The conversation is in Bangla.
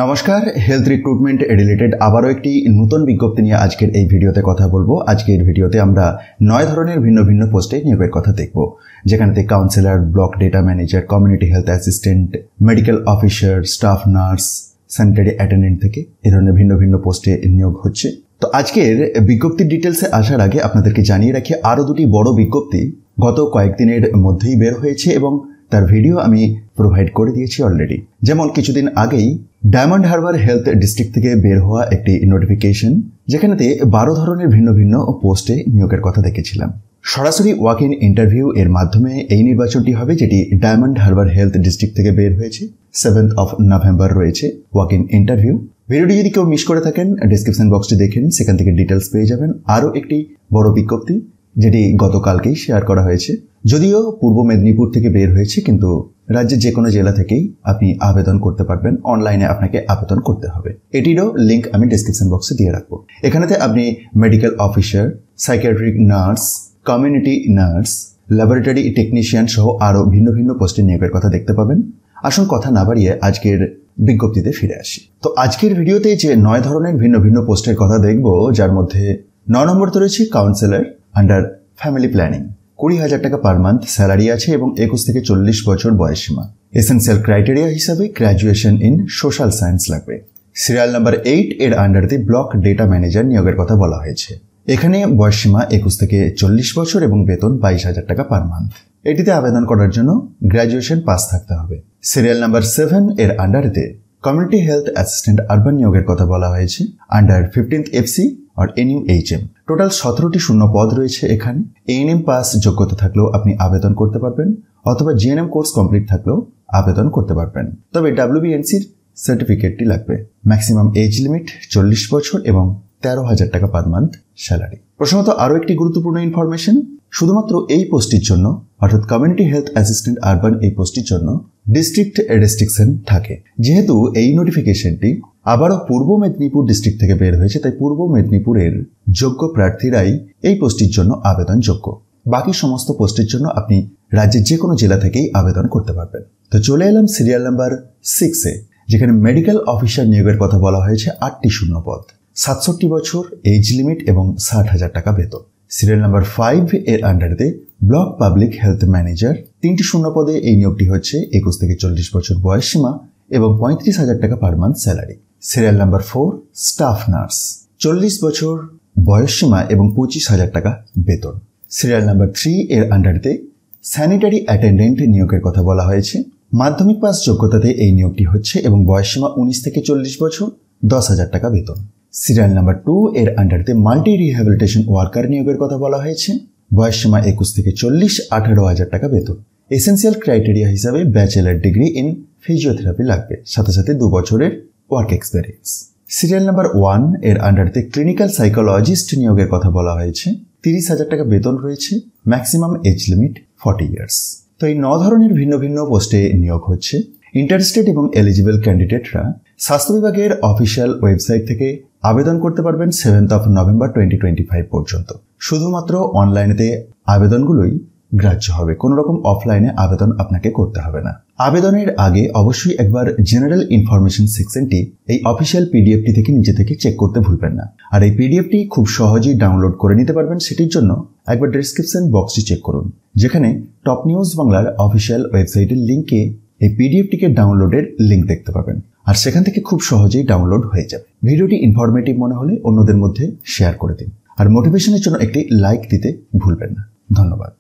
নমস্কার, হেলথ রিক্রুটমেন্ট রিলেটেড আবারও একটি নতুন বিজ্ঞপ্তি নিয়ে আজকের এই ভিডিওতে কথা বলবো। আজকের ভিডিওতে আমরা 9 ধরনের ভিন্ন ভিন্ন পোস্টে নিয়োগের কথা দেখব, যেখানেতে councillor, block data manager, community health assistant, medical officer, staff nurse, sanitary attendant থেকে এই ধরনের ভিন্ন ভিন্ন পোস্টে নিয়োগ হচ্ছে। তো আজকের বিজ্ঞপ্তির ডিটেলসে আসার আগে আপনাদেরকে জানিয়ে রাখি, আরও দুটি বড় বিজ্ঞপ্তি গত কয়েকদিনের মধ্যেই বের হয়েছে এবং তার ভিডিও আমি প্রোভাইড করে দিয়েছি অলরেডি। যেমন কিছুদিন আগেই ডায়মন্ড হারবার হেলথ ডিস্ট্রিক্ট থেকে বের হওয়া একটি নোটিফিকেশন, যেখানেতে 12 ধরনের ভিন্ন ভিন্ন পোস্টে নিয়োগের কথা দেখেছিলাম। সরাসরি ওয়াক ইন ইন্টারভিউ এর মাধ্যমে এই নির্বাচনটি হবে, যেটি ডায়মন্ড হারবার হেলথ ডিস্ট্রিক্ট থেকে বের হয়েছে। 7th of November রয়েছে ওয়াক ইন ইন্টারভিউ। ভিডিওটি যদি কেউ মিস করে থাকেন, ডেসক্রিপশন বক্সটি দেখেন, সেখান থেকে ডিটেলস পেয়ে যাবেন। আরও একটি বড় বিজ্ঞপ্তি যেটি গতকালকেই শেয়ার করা হয়েছে, যদিও পূর্ব মেদিনীপুর থেকে বের হয়েছে, কিন্তু রাজ্যের যে কোনো জেলা থেকেই আপনি আবেদন করতে পারবেন। অনলাইনে আপনাকে আবেদন করতে হবে। এটিরও লিঙ্ক আমি ডেসক্রিপশন বক্সে দিয়ে রাখবো। এখানেতে আপনি medical officer, psychiatric nurse, community nurse, laboratory technician সহ আরও ভিন্ন ভিন্ন পোস্টে নিয়োগের কথা দেখতে পাবেন। আসুন কথা না বাড়িয়ে আজকের বিজ্ঞপ্তিতে ফিরে আসি। তো আজকের ভিডিওতে যে 9 ধরনের ভিন্ন ভিন্ন পোস্টের কথা দেখব, যার মধ্যে 9 নম্বরতে রয়েছে কাউন্সিলর আন্ডার ফ্যামিলি প্ল্যানিং। 20,000 টাকা পার মান্থ স্যালারি আছে এবং 21 থেকে 40 বছর বয়সসীমা। এসেন্সিয়াল ক্রাইটেরিয়া হিসাবে গ্র্যাজুয়েশন ইন সোশ্যাল সায়েন্স লাগবে। সিরিয়াল নাম্বার 8 এর আন্ডারতে ব্লক ডেটা ম্যানেজার নিয়োগের কথা বলা হয়েছে। এখানে বয়সসীমা 21 থেকে 40 বছর এবং বেতন 22,000 টাকা পার মান্থ। এটিতে আবেদন করার জন্য গ্র্যাজুয়েশন পাস থাকতে হবে। সিরিয়াল নাম্বার 7 এর আন্ডারতে কমিউনিটি হেলথ অ্যাসিস্ট্যান্ট আরবান নিয়োগের কথা বলা হয়েছে আন্ডার 15th FC আর NUHM। টোটাল 17টি শূন্য পদ রয়েছে এখানে। ANM পাস যোগ্যতা থাকলেও আপনি আবেদন করতে পারবেন, অথবা GNM কোর্স কমপ্লিট থাকলেও আবেদন করতে পারবেন। তবে WBNCর সার্টিফিকেটটি লাগবে। ম্যাক্সিমাম এজ লিমিট 40 বছর এবং 13,000 টাকা পার মান্থ স্যালারি। প্রথমত আরও একটি গুরুত্বপূর্ণ ইনফরমেশন, শুধুমাত্র এই পোস্টটির জন্য, অর্থাৎ কমিউনিটি হেলথ অ্যাসিস্ট্যান্ট আরবান এই পোস্টটির জন্য ডিস্ট্রিক্ট রেস্ট্রিকশন থাকে। যেহেতু এই নোটিফিকেশনটি আবারও পূর্ব মেদিনীপুর ডিস্ট্রিক্ট থেকে বের হয়েছে, তাই পূর্ব মেদিনীপুরের যোগ্য প্রার্থীরাই এই পোস্টটির জন্য আবেদনযোগ্য। বাকি সমস্ত পোস্টের জন্য আপনি রাজ্যের যে কোনো জেলা থেকেই আবেদন করতে পারবেন। তো চলে এলাম সিরিয়াল নাম্বার 6-এ, যেখানে মেডিকেল অফিসার নিয়োগের কথা বলা হয়েছে। 8টি শূন্য পদ, 67 বছর এজ লিমিট এবং 60,000 টাকা বেতন। সিরিয়াল নাম্বার 5 এর আন্ডারে ব্লক পাবলিক হেলথ ম্যানেজার, 3টি শূন্য পদে এই নিয়োগটি হচ্ছে। 21 থেকে 40 বছর বয়সসীমা এবং 35,000 টাকা per month salary. Serial number 4 staff nurse, 40 বছর বয়সসীমা এবং 25,000 টাকা বেতন। সিরিয়াল নাম্বার 3 এর আন্ডারে স্যানিটারি অ্যাটেন্ডেন্ট নিয়োগের কথা বলা হয়েছে। মাধ্যমিক পাস যোগ্যতাতে এই নিয়োগটি হচ্ছে এবং বয়সসীমা 19 থেকে 40 বছর, 10,000 টাকা বেতন। সিরিয়াল নাম্বার 2 এর আন্ডারে মাল্টি রিহ্যাবিলিটেশন ওয়ার্কার নিয়োগের কথা বলা হয়েছে। বয়সসীমা 21 থেকে 40, 18,000 টাকা বেতন। এসেন্সিয়াল ক্রাইটেরিয়া হিসাবে ব্যাচেলার ডিগ্রি ইন ফিজিওথেরাপি লাগবে, সাথে সাথে 2 বছরের ওয়ার্ক এক্সপিরিয়েন্স। সিরিয়াল নাম্বার 1 এর আন্ডারে ক্লিনিক্যাল সাইকোলজিস্ট নিয়োগের কথা বলা হয়েছে। 30,000 টাকা বেতন রয়েছে। Maximum age limit 40 years. তো এই 9 ধরনের ভিন্ন ভিন্ন পোস্টে নিয়োগ হচ্ছে। ইন্টারেস্টেড এবং এলিজিবল ক্যান্ডিডেটরা স্বাস্থ্য বিভাগের অফিসিয়াল ওয়েবসাইট থেকে আবেদন করতে পারবেন 7th of November 2025 পর্যন্ত। শুধুমাত্র অনলাইনেতে আবেদনগুলোই গ্রাহ্য হবে, কোনো রকম অফলাইনে আবেদন আপনাকে করতে হবে না। আবেদনের আগে অবশ্যই একবার জেনারেল ইনফরমেশন সেকশনটি এই অফিসিয়াল পিডিএফটি থেকে নিজে থেকে চেক করতে ভুলবেন না। আর এই পিডিএফটি খুব সহজেই ডাউনলোড করে নিতে পারবেন। সেটির জন্য একবার ডেসক্রিপশন বক্সটি চেক করুন, যেখানে টপ নিউজ বাংলার অফিসিয়াল ওয়েবসাইটের লিঙ্কে এই পিডিএফটিকে ডাউনলোডের লিঙ্ক দেখতে পাবেন, আর সেখান থেকে খুব সহজেই ডাউনলোড হয়ে যাবে। ভিডিওটি ইনফরমেটিভ মনে হলে অন্যদের মধ্যে শেয়ার করে দিন, আর মোটিভেশনের জন্য একটি লাইক দিতে ভুলবেন না। ধন্যবাদ।